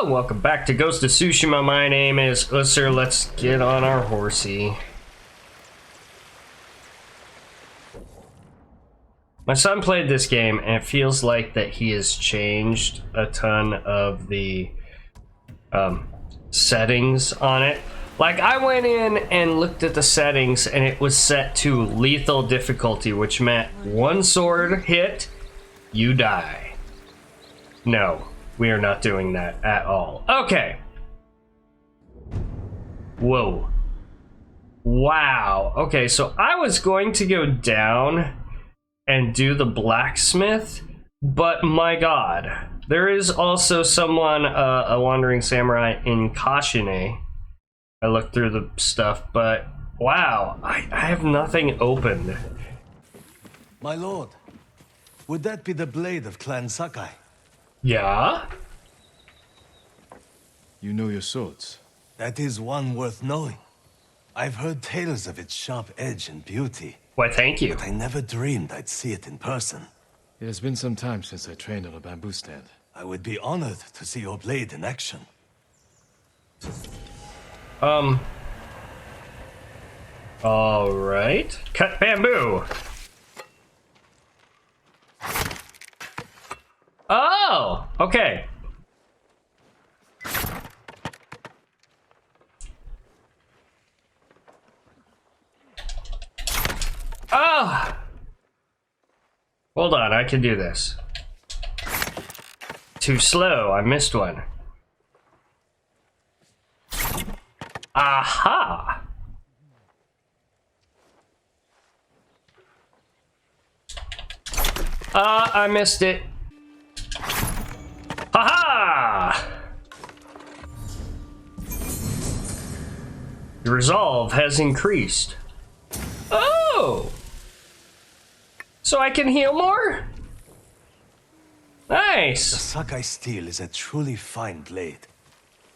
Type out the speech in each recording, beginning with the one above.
Hello, welcome back to Ghost of Tsushima. My name is Ussur. Let's get on our horsey. My son played this game, and it feels like that he has changed a ton of the settings on it. Like, I went in and looked at the settings, and it was set to lethal difficulty, which meant one sword hit, you die. No. We are not doing that at all. Okay. Whoa. Wow. Okay, so I was going to go down and do the blacksmith, but my god. There is also someone, a wandering samurai in Kashine. I looked through the stuff, but wow. I have nothing opened. My lord, would that be the blade of Clan Sakai? Yeah? You know your swords. That is one worth knowing. I've heard tales of its sharp edge and beauty. Why, thank you. But I never dreamed I'd see it in person. It has been some time since I trained on a bamboo stand. I would be honored to see your blade in action. Alright. Cut bamboo. Oh, okay. Oh! Hold on, I can do this. Too slow, I missed one. Aha! I missed it. Haha! Your resolve has increased. Oh! So I can heal more? The Nice. Sakai steel is a truly fine blade,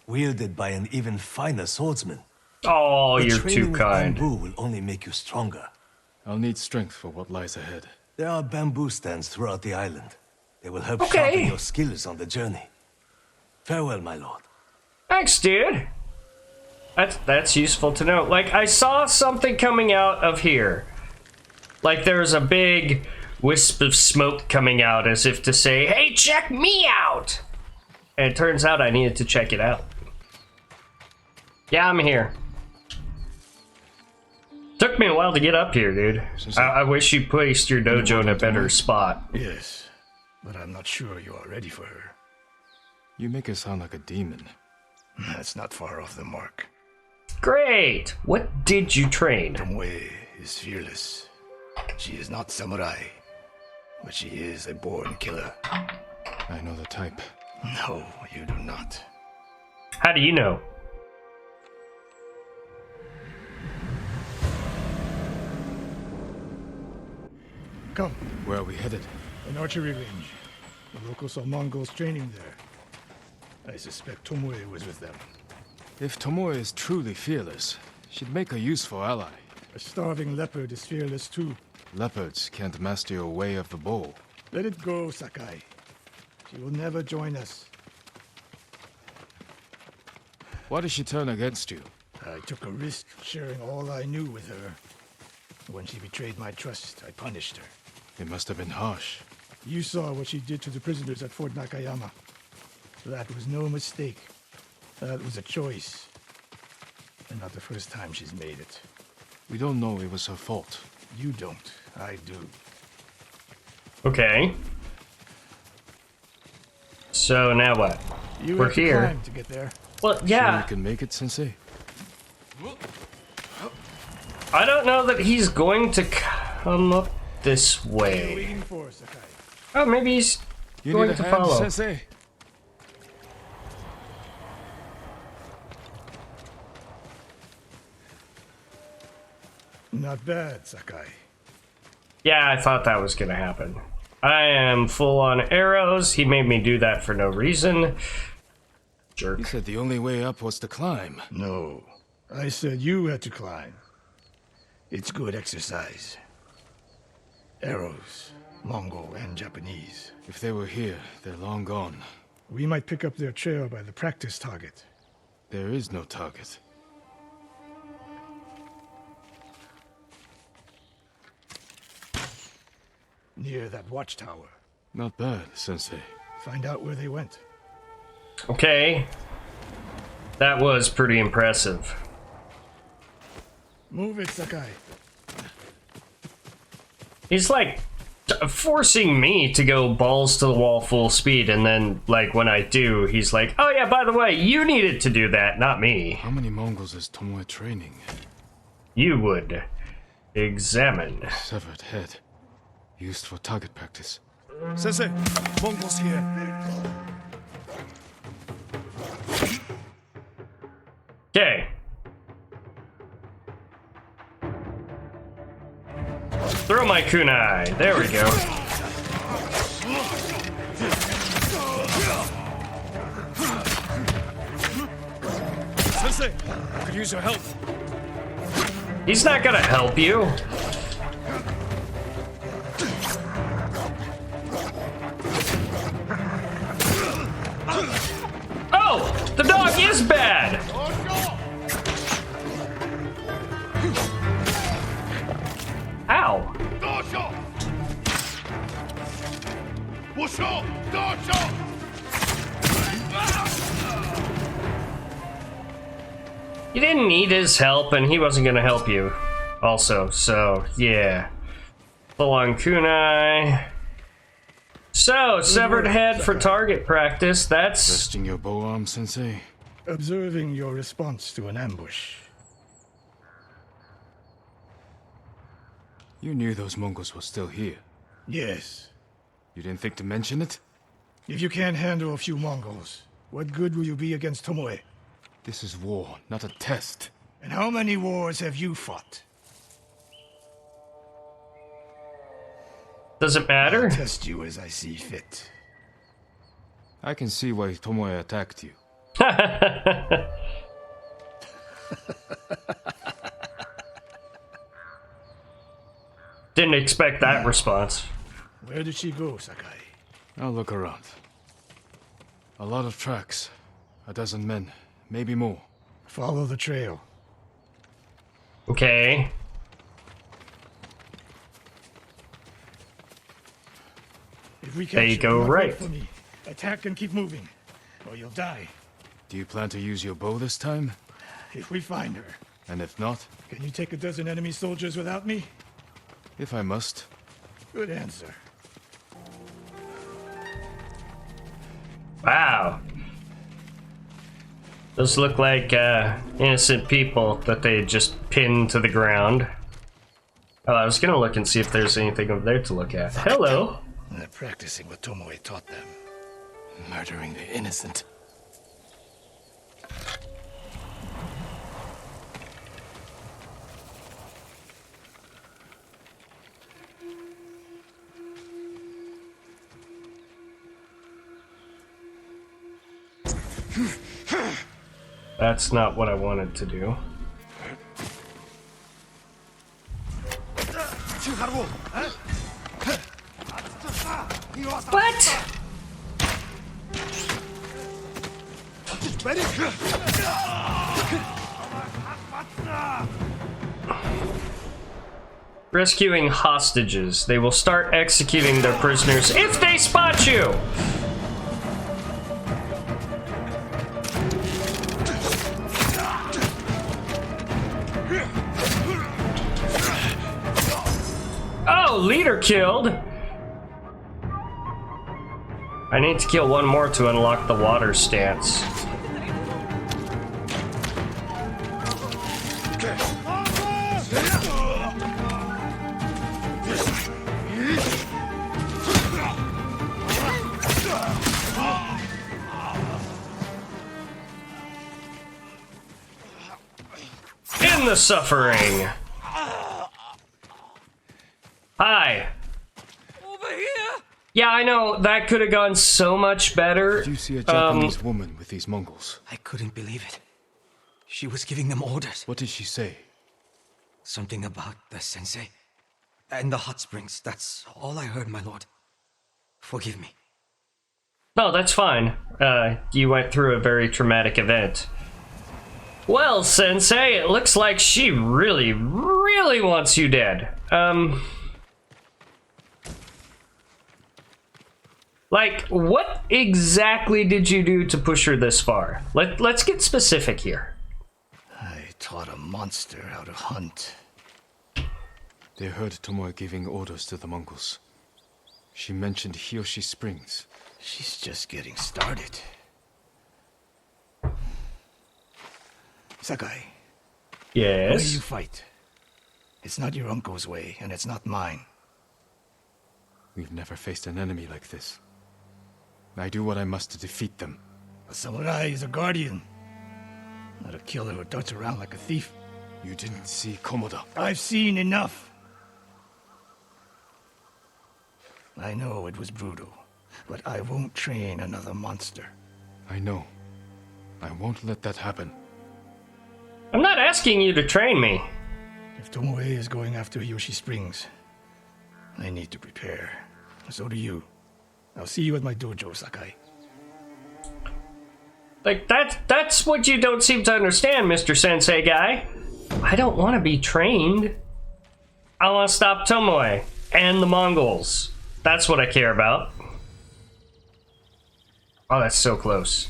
wielded by an even finer swordsman. Oh, But you're training too with kind. bamboo will only make you stronger. I'll need strength for what lies ahead. There are bamboo stands throughout the island. They will help Okay. sharpen your skills on the journey. Farewell, my lord. Thanks, dude. That's useful to know. Like, I saw something coming out of here. Like, there was a big wisp of smoke coming out as if to say, hey, check me out! And it turns out I needed to check it out. Yeah, I'm here. Took me a while to get up here, dude. I wish you placed your dojo in a better spot. Yes, but I'm not sure you are ready for her. You make her sound like a demon. That's not far off the mark. Great! What did you train? Tomoe is fearless. She is not samurai, but she is a born killer. I know the type. No, you do not. How do you know? Come, Where are we headed? an archery range. The locals saw Mongols training there. I suspect Tomoe was with them. If Tomoe is truly fearless, she'd make a useful ally. A starving leopard is fearless too. Leopards can't master your way of the bow. Let it go, Sakai. She will never join us. Why did she turn against you? I took a risk sharing all I knew with her. When she betrayed my trust, I punished her. It must have been harsh. You saw what she did to the prisoners at Fort Nakayama. That was no mistake. That was a choice. And not the first time she's made it. We don't know it was her fault. You don't. I do. Okay. So now what? You We're have to here. climb to get there. Well, Sure yeah. you can make it, Sensei? I don't know that he's going to come up this What are you way. waiting for, Sakai? Oh, maybe he's You going need a to hand, follow. Sensei? Not bad, Sakai. Yeah, I thought that was going to happen. I am full on arrows. He made me do that for no reason. You Jerk. said the only way up was to climb. No. I said you had to climb. It's good exercise. Arrows, Mongol and Japanese. If they were here, they're long gone. We might pick up their trail by the practice target. There is no target. Near that watchtower. Not bad, Sensei. Find out where they went. Okay. That was pretty impressive. Move it, Sakai. He's like forcing me to go balls to the wall full speed, and then like when I do, he's like, oh yeah, by the way, you needed to do that, not me. How many Mongols is Tomoe training? You would examine. Severed head. Used for target practice. Sensei, Mongols here. Okay. Throw my kunai. There we go. Sensei, I could use your help. He's not gonna help you. Oh, the dog is bad. Ow. You didn't need his help, and he wasn't gonna help you also, so yeah. Full on kunai. So, severed head for target practice, that's... Resting your bow arm, Sensei? Observing your response to an ambush. You knew those Mongols were still here. Yes. You didn't think to mention it? If you can't handle a few Mongols, what good will you be against Tomoe? This is war, not a test. And how many wars have you fought? Does it matter? I'll test you as I see fit. I can see why Tomoe attacked you. Didn't expect that response. Where did she go, Sakai? I'll look around. A lot of tracks. A dozen men, maybe more. Follow the trail. Okay. If we There you catch go, look out right. for me. Attack and keep moving, or you'll die. Do you plan to use your bow this time? If we find her, And if not, can you take a dozen enemy soldiers without me? if I must. Good answer. Wow. Those look like innocent people that they just pinned to the ground. Oh, I was gonna look and see if there's anything over there to look at. Hello. They're practicing what Tomoe taught them. Murdering the innocent. That's not what I wanted to do. What? Rescuing hostages. They will start executing their prisoners if they spot you! Oh, leader killed! I need to kill one more to unlock the water stance. In the suffering! Hi. Over here! Yeah, I know, that could have gone so much better. Did you see a Japanese woman with these Mongols? I couldn't believe it. She was giving them orders. What did she say? Something about the sensei and the hot springs. That's all I heard, my lord. Forgive me. No, that's fine. You went through a very traumatic event. Well, Sensei, it looks like she really, really wants you dead. Like, what exactly did you do to push her this far? Let's get specific here. I taught a monster how to hunt. They heard Tomoe giving orders to the Mongols. She mentioned Hiyoshi Springs. She's just getting started. Sakai, the way Yes. you fight. It's not your uncle's way, and it's not mine. We've never faced an enemy like this. I do what I must to defeat them. A samurai is a guardian, not a killer who darts around like a thief. You didn't see Komoda. I've seen enough. I know it was brutal, but I won't train another monster. I know. I won't let that happen. I'm not asking you to train me. If Tomoe is going after Hiyoshi Springs, I need to prepare. So do you. I'll see you at my dojo, Sakai. Like, that's what you don't seem to understand, Mr. Sensei guy. I don't want to be trained. I want to stop Tomoe and the Mongols. That's what I care about. Oh, that's so close.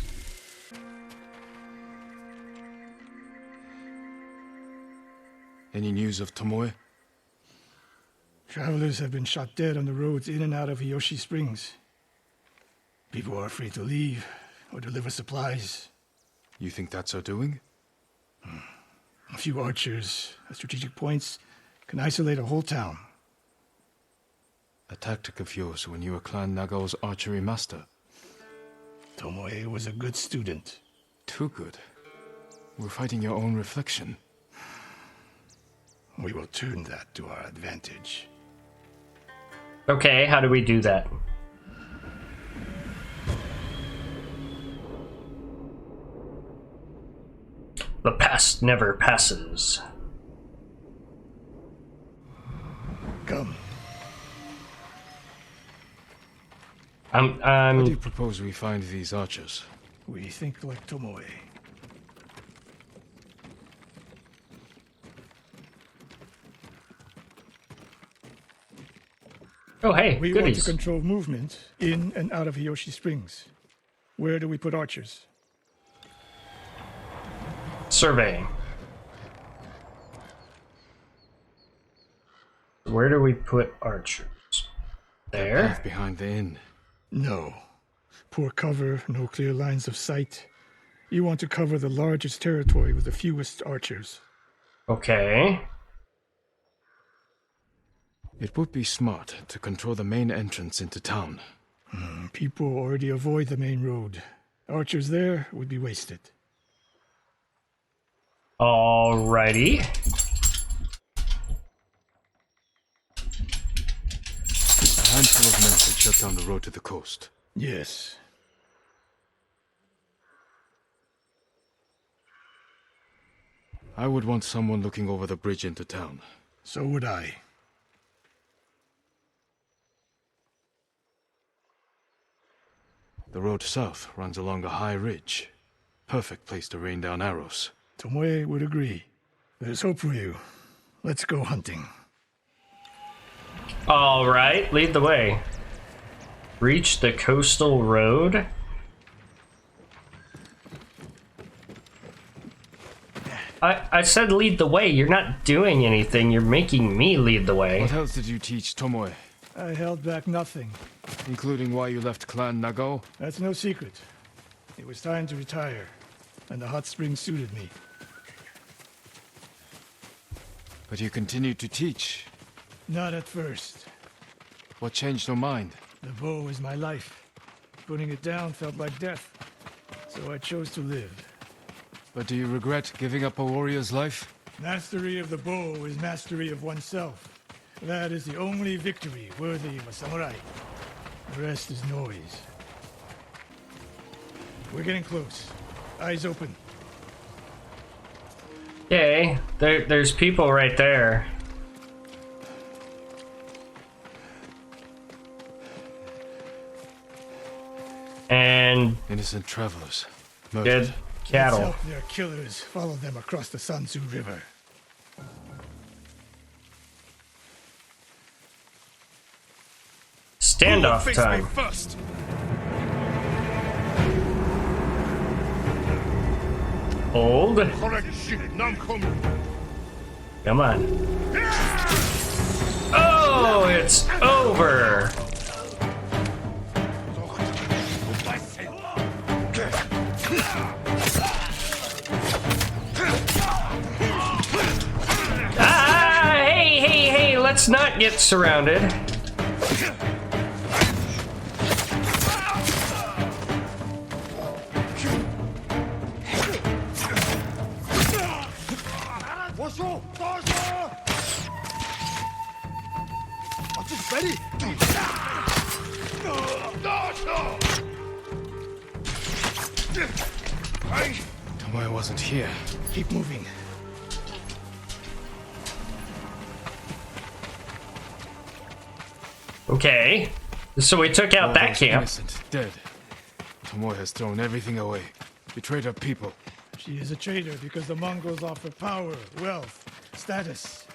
Any news of Tomoe? Travelers have been shot dead on the roads in and out of Hiyoshi Springs. People are afraid to leave or deliver supplies. You think that's her doing? A few archers at strategic points can isolate a whole town. A tactic of yours when you were Clan Nagao's archery master. Tomoe was a good student. Too good. We're fighting your own reflection. We will turn that to our advantage. Okay, how do we do that? The past never passes. Come. How do you I'm propose we find these archers? We think like Tomoe. Oh, hey, We want goodies. to control movement in and out of Hiyoshi Springs. Where do we put archers? Surveying. Where do we put archers? There? Path behind the inn. No. Poor cover, no clear lines of sight. You want to cover the largest territory with the fewest archers. Okay. It would be smart to control the main entrance into town. People already avoid the main road. Archers there would be wasted. Alrighty. A handful of men could shut down the road to the coast. Yes. I would want someone looking over the bridge into town. So would I. The road south runs along a high ridge. Perfect place to rain down arrows. Tomoe would agree. There's hope for you. Let's go hunting. Alright, lead the way. Reach the coastal road. I said lead the way. You're not doing anything. You're making me lead the way. What else did you teach Tomoe? I held back nothing. Including why you left Clan Nagao? That's no secret. It was time to retire, and the hot spring suited me. But you continued to teach. Not at first. What changed your mind? The bow is my life. Putting it down felt like death, so I chose to live. But do you regret giving up a warrior's life? Mastery of the bow is mastery of oneself. That is the only victory worthy of a samurai. The rest is noise. We're getting close. Eyes open. Okay, there's people right there. And Innocent travelers. Murdered. dead cattle. Let's help their killers follow them across the Sansu River. Standoff time. first. Hold. Correct shit. Now I'm coming. Come on. Oh, it's over. Ah, hey, let's not get surrounded. Tomoe wasn't here. Keep moving. Okay. So we took out All that those camp. Innocent, dead. Tomoe has thrown everything away. Betrayed her people. She is a traitor because the Mongols offer power, wealth, status.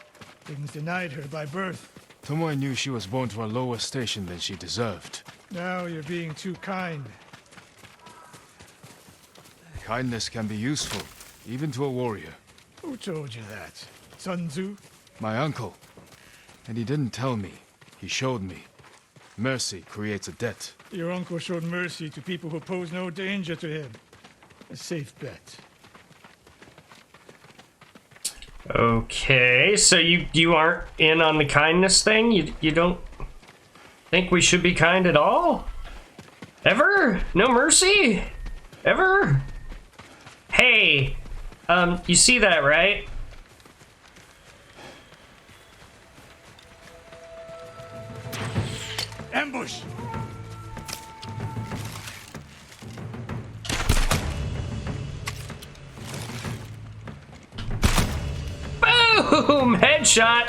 Things denied her by birth. Tomoe knew she was born to a lower station than she deserved. Now you're being too kind. Kindness can be useful, even to a warrior. Who told you that? Sun Tzu? My uncle. And he didn't tell me. He showed me. Mercy creates a debt. Your uncle showed mercy to people who pose no danger to him. A safe bet. Okay, so you aren't in on the kindness thing? You don't think we should be kind at all? Ever? No mercy? Ever? Hey, you see that, right? Ambush! Boom! Headshot!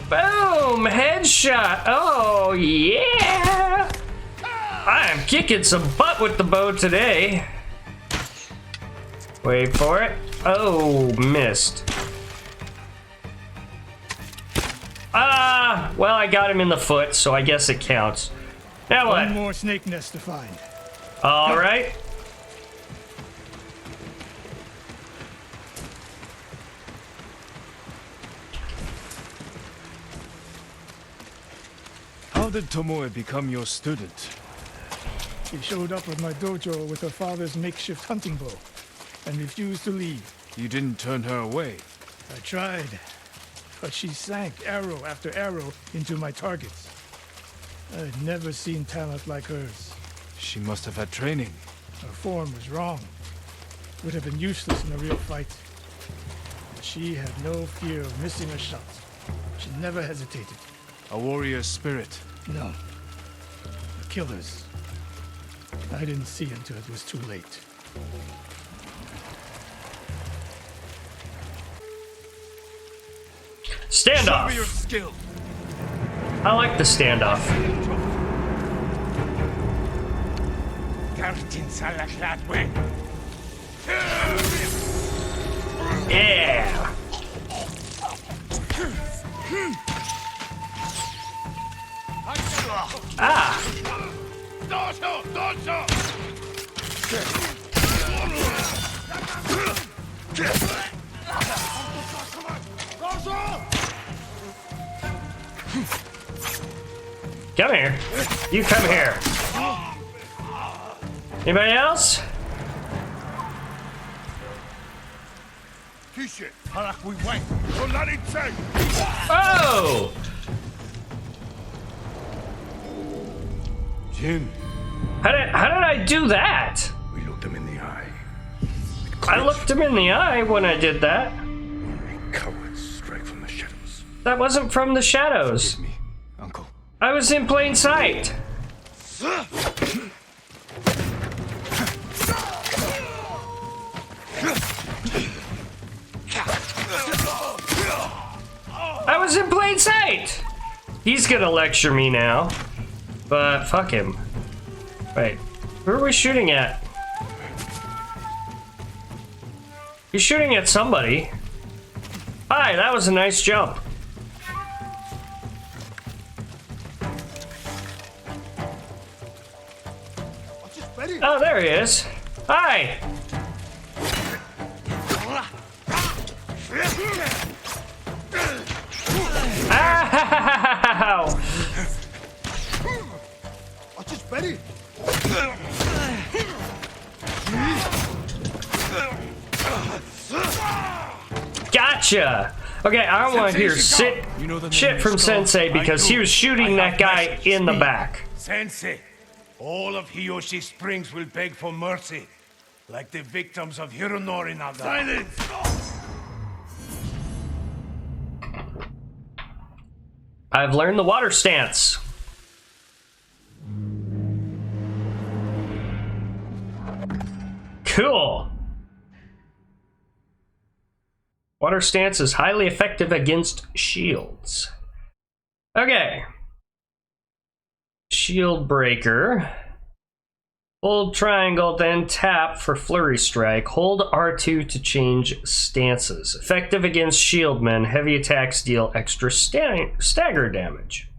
Boom! Headshot! Oh, yeah! I am kicking some butt with the bow today. Wait for it. Oh, missed. Ah, well, I got him in the foot, so I guess it counts. Now One what? more snake nest to find. All right. How did Tomoe become your student? She showed up at my dojo with her father's makeshift hunting bow and refused to leave. You didn't turn her away. I tried, but she sank arrow after arrow into my targets. I'd never seen talent like hers. She must have had training. Her form was wrong. Would have been useless in a real fight. But she had no fear of missing a shot. She never hesitated. A warrior's spirit. No. The killers. I didn't see until it was too late. Standoff. Your skill. I like the standoff. Yeah. Ah. Come here. You come here. Anybody else? Oh! Jin, How did I do that? we looked him in the eye. I looked him in the eye when I did that. Only cowards strike from the shadows. That wasn't from the shadows. Forgive me, uncle. I was in plain sight. plain sight! He's gonna lecture me now. But fuck him. Wait, who are we shooting at? He's shooting at somebody. Hi, that was a nice jump. Oh, there he is. Hi. Ow! Gotcha! Okay, I don't want to hear shit from Sensei because he was shooting that guy in the back. Sensei, all of Hiyoshi Springs will beg for mercy, like the victims of Hironori Naga. Silence! I've learned the water stance. Cool. Water stance is highly effective against shields. Okay. Shield breaker. Hold triangle, then tap for flurry strike. Hold R2 to change stances. Effective against shieldmen. Heavy attacks deal extra stagger damage.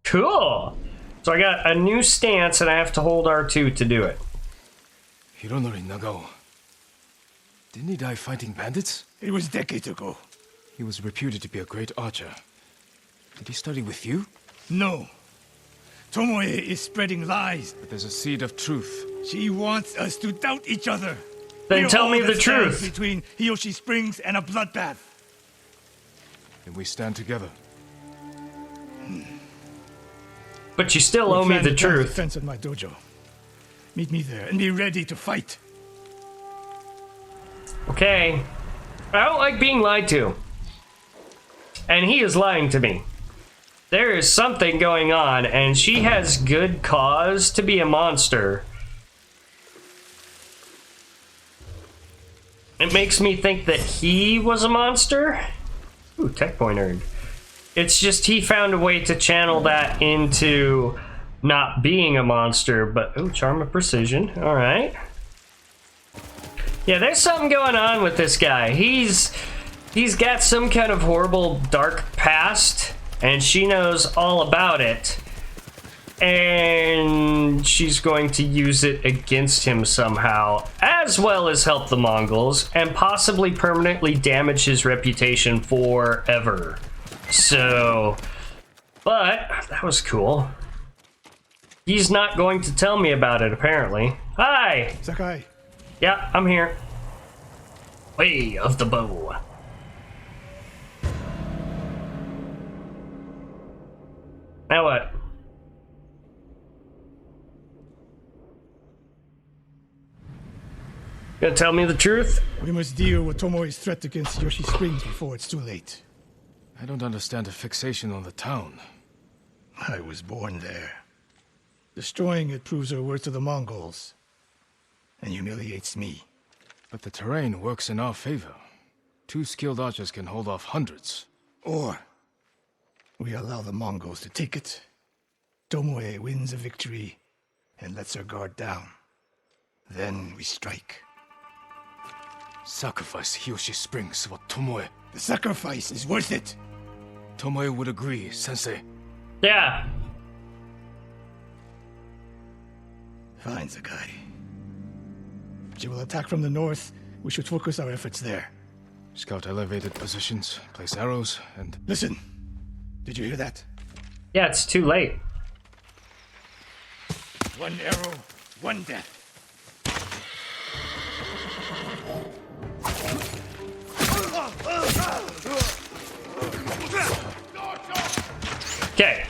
Cool. So I got a new stance and I have to hold R2 to do it. Hironori Nagao. Didn't he die fighting bandits? It was decades ago. He was reputed to be a great archer. Did he study with you? No. Tomoe is spreading lies. But there's a seed of truth. She wants us to doubt each other. Then We're tell all me that the stands truth. Between Hiyoshi Springs and a bloodbath. Then we stand together. But you still owe me the truth. Defense at my dojo. Meet me there and be ready to fight. Okay. I don't like being lied to. And he is lying to me. There is something going on, and she has good cause to be a monster. It makes me think that he was a monster. Ooh, tech point earned. It's just he found a way to channel that into not being a monster, but ooh, charm of precision. All right. Yeah, there's something going on with this guy. He's got some kind of horrible dark past, and she knows all about it. And she's going to use it against him somehow, as well as help the Mongols, and possibly permanently damage his reputation forever. So, but that was cool. He's not going to tell me about it, apparently. Hi! Sakai. Yeah, I'm here. Way of the bow. Now what? Gonna tell me the truth? We must deal with Tomoe's threat against Hiyoshi Springs before it's too late. I don't understand the fixation on the town. I was born there. Destroying it proves her worth to the Mongols. And humiliates me. But the terrain works in our favor. 2 skilled archers can hold off hundreds. Or we allow the Mongols to take it. Tomoe wins a victory and lets her guard down. Then we strike. Sacrifice Hiyoshi Springs for Tomoe. The sacrifice is worth it. Tomoe would agree, Sensei. Yeah. Fine, Sakai. She will attack from the north. We should focus our efforts there. Scout elevated positions, place arrows, and... Listen. Did you hear that? Yeah, it's too late. One arrow, one death. Okay.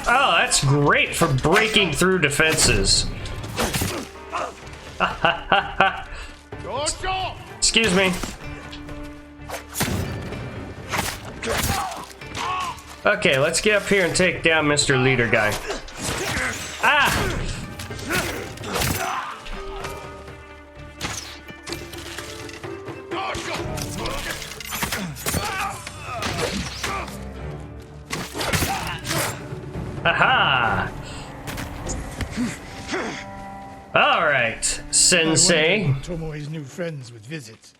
Oh, that's great for breaking through defenses. Excuse me. Okay, let's get up here and take down Mr. Leader guy. Ah! Aha! All right, Sensei. I wondered when Tomoe's new friends would visit.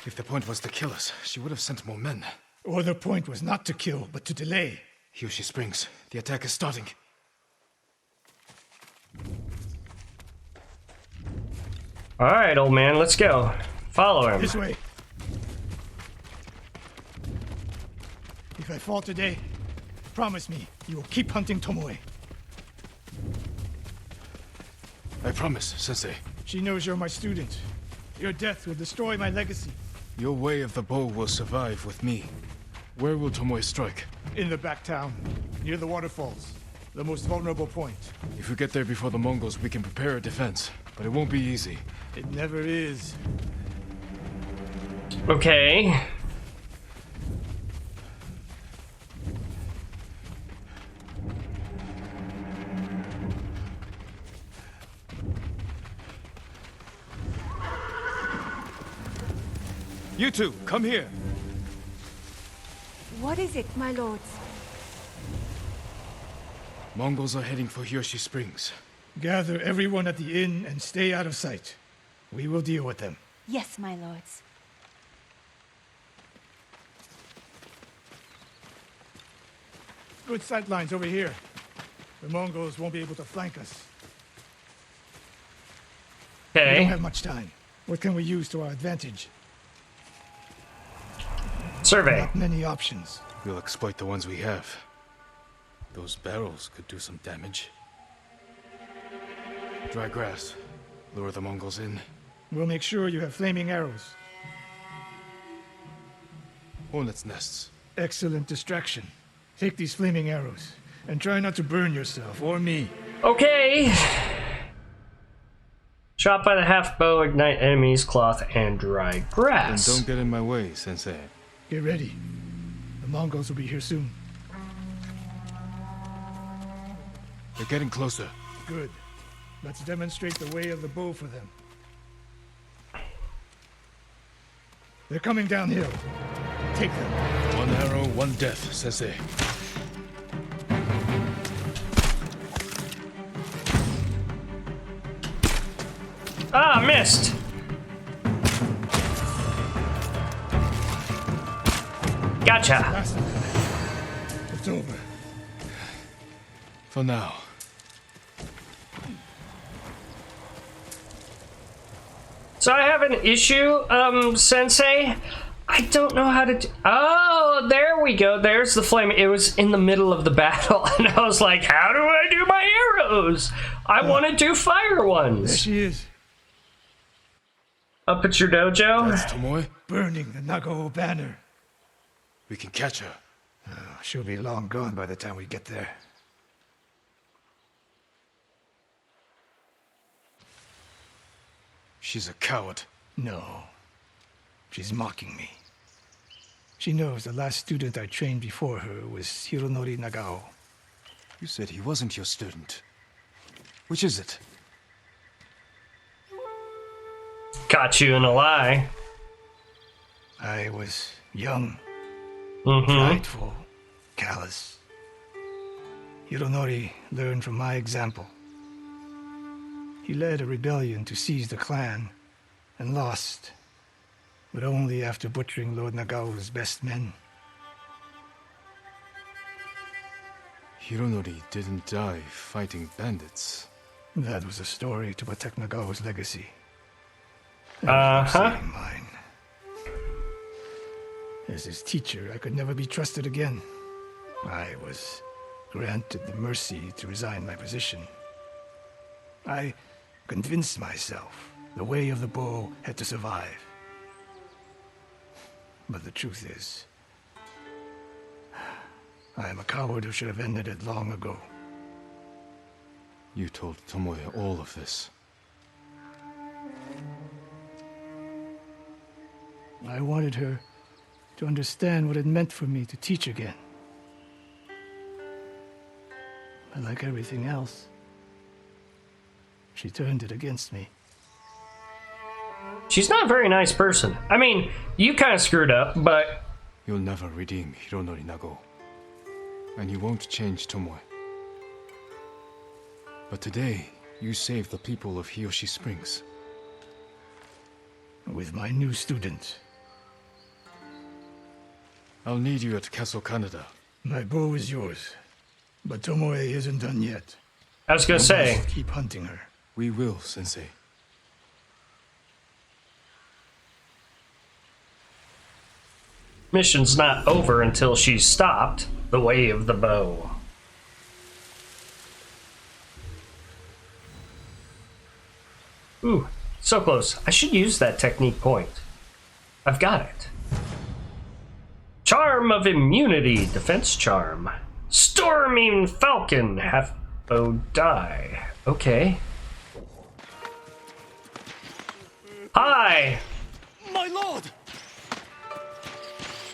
If the point was to kill us, she would have sent more men. Or the point was not to kill, but to delay. Hiyoshi Springs. The attack is starting. All right, old man, let's go. Follow him. This way. If I fall today, promise me you will keep hunting Tomoe. I promise, Sensei. She knows you're my student. Your death will destroy my legacy. Your way of the bow will survive with me. Where will Tomoe strike? In the back town, near the waterfalls. The most vulnerable point. If we get there before the Mongols, we can prepare a defense. But it won't be easy. It never is. Okay. You two, come here. What is it, my lords? Mongols are heading for Hiyoshi Springs. Gather everyone at the inn and stay out of sight. We will deal with them. Yes, my lords. Good sight lines over here. The Mongols won't be able to flank us. We don't Okay. have much time. What can we use to our advantage? Survey. Not many options. We'll exploit the ones we have. Those barrels could do some damage. Dry grass. Lure the Mongols in. We'll make sure you have flaming arrows. Hornets' nests. Excellent distraction. Take these flaming arrows, and try not to burn yourself or me. Okay. Shot by the half bow, ignite enemies, cloth, and dry And grass. don't get in my way, Sensei. Get ready. The Mongols will be here soon. They're getting closer. Good. Let's demonstrate the way of the bow for them. They're coming downhill. Take them. One arrow, one death, Sensei. Ah, missed. Gotcha. Last of them. It's over. For now. So I have an issue, Sensei. I don't know how to do... Oh, there we go. There's the flame. It was in the middle of the battle, and I was like, how do I do my arrows? I want to do fire There ones. she is, Up at your dojo? That's Tomoe. burning the Nagao banner. We can catch her. She'll be long gone by the time we get there. She's a coward. No. She's mocking me. She knows the last student I trained before her was Hironori Nagao. You said he wasn't your student. Which is it? Caught you in a lie. I was young, Mm-hmm. prideful, callous. Hironori learned from my example. He led a rebellion to seize the clan, and lost, but only after butchering Lord Nagao's best men. Hironori didn't die fighting bandits. That was a story to protect Nagao's legacy. Uh-huh. Saving mine. As his teacher, I could never be trusted again. I was granted the mercy to resign my position. I convinced myself the way of the bow had to survive. But the truth is, I am a coward who should have ended it long ago. You told Tomoe all of this. I wanted her to understand what it meant for me to teach again. But like everything else, she turned it against me. She's not a very nice person. I mean, you kind of screwed up, but... You'll never redeem Hironori Nago. And you won't change Tomoe. But today, you saved the people of Hiyoshi Springs. With my new student. I'll need you at Castle Kaneda. My bow is yours. But Tomoe isn't done yet. I was gonna We say... must keep hunting her. We will, Sensei. Mission's not over until she's stopped. The way of the bow. Ooh, so close. I should use that technique point. I've got it. Charm of immunity. Defense charm. Storming falcon. Half bow die. Okay. Hi! My lord!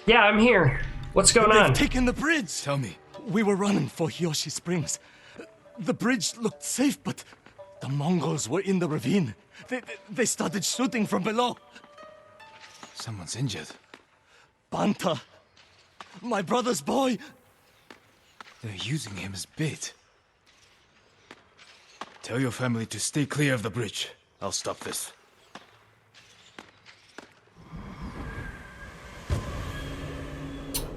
Yeah, I'm here. What's going on? They've taken the bridge! Tell me. We were running for Hiyoshi Springs. The bridge looked safe, but the Mongols were in the ravine. They started shooting from below. Someone's injured. Banta, my brother's boy. They're using him as bait. Tell your family to stay clear of the bridge. I'll stop this.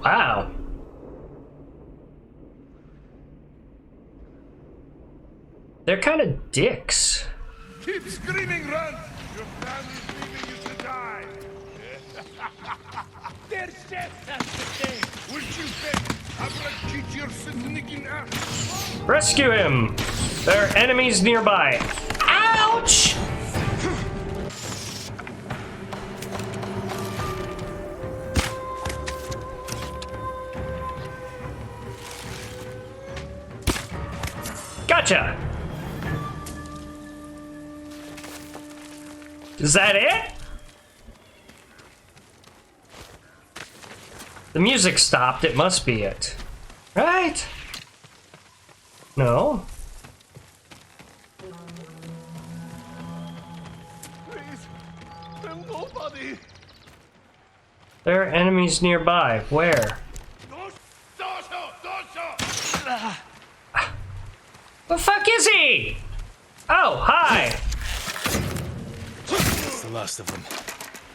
Wow. They're kind of dicks. Keep screaming, run! Your family's leaving you to die! Their death has to stay! Would you bet? I'm your sneaking ass! Rescue him! There are enemies nearby. Ouch! Gotcha! Is that it? The music stopped, it must be it. Right? No? Please, I'm nobody! There are enemies nearby. Where? The fuck is he? Oh, hi! That's the last of them.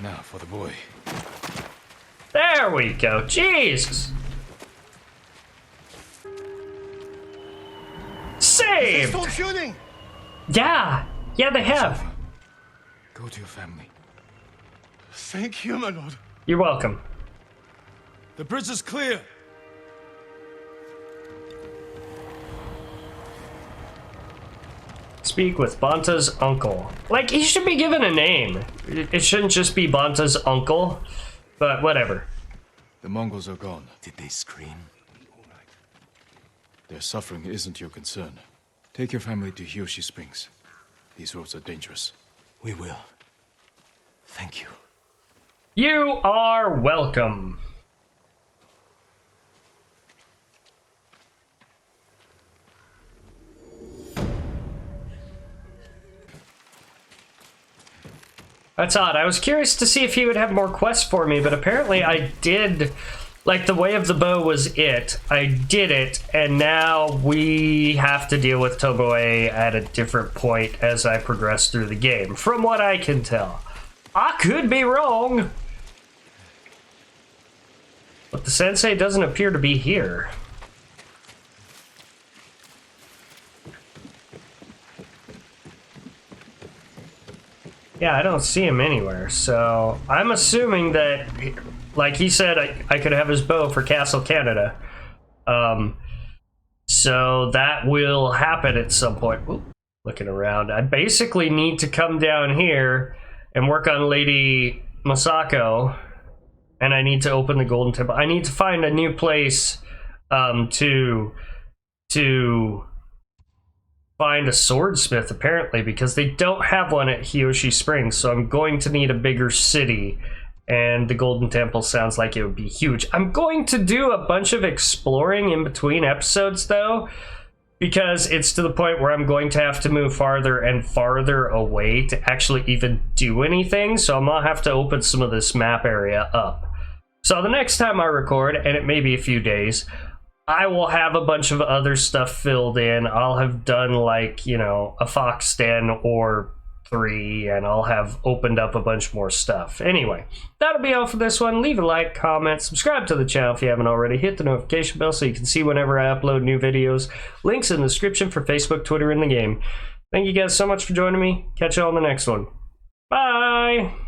Now for the boy. There we go. Jesus. Saved! Stop shooting! Yeah. Yeah, they have. Go to your family. Thank you, my lord. You're welcome. The bridge is clear! Speak with Banta's uncle. Like, he should be given a name. It shouldn't just be Banta's uncle, but whatever. The Mongols are gone. Did they scream? Their suffering isn't your concern. Take your family to Hiyoshi Springs. These roads are dangerous. We will. Thank you. You are welcome. That's odd. I was curious to see if he would have more quests for me, but apparently I did. Like, the way of the bow was it. I did it, and now we have to deal with Tomoe at a different point as I progress through the game, from what I can tell. I could be wrong. But the sensei doesn't appear to be here. Yeah, I don't see him anywhere, so I'm assuming that, like he said, I could have his bow for Castle Kaneda. So that will happen at some point. Oop, looking around. I basically need to come down here and work on Lady Masako, and I need to open the Golden Temple. I need to find a new place to find a swordsmith, apparently, because they don't have one at Hiyoshi Springs, so I'm going to need a bigger city And the Golden Temple sounds like it would be huge. I'm going to do a bunch of exploring in between episodes, though, because it's to the point where I'm going to have to move farther and farther away to actually even do anything. So I'm going to have to open some of this map area up. So the next time I record, and it may be a few days, I will have a bunch of other stuff filled in. I'll have done, like, you know, a fox den or 3, and I'll have opened up a bunch more stuff. Anyway, that'll be all for this one. Leave a like, comment, subscribe to the channel if you haven't already. Hit the notification bell so you can see whenever I upload new videos. Links in the description for Facebook, Twitter, and the game. Thank you guys so much for joining me. Catch you all in the next one. Bye!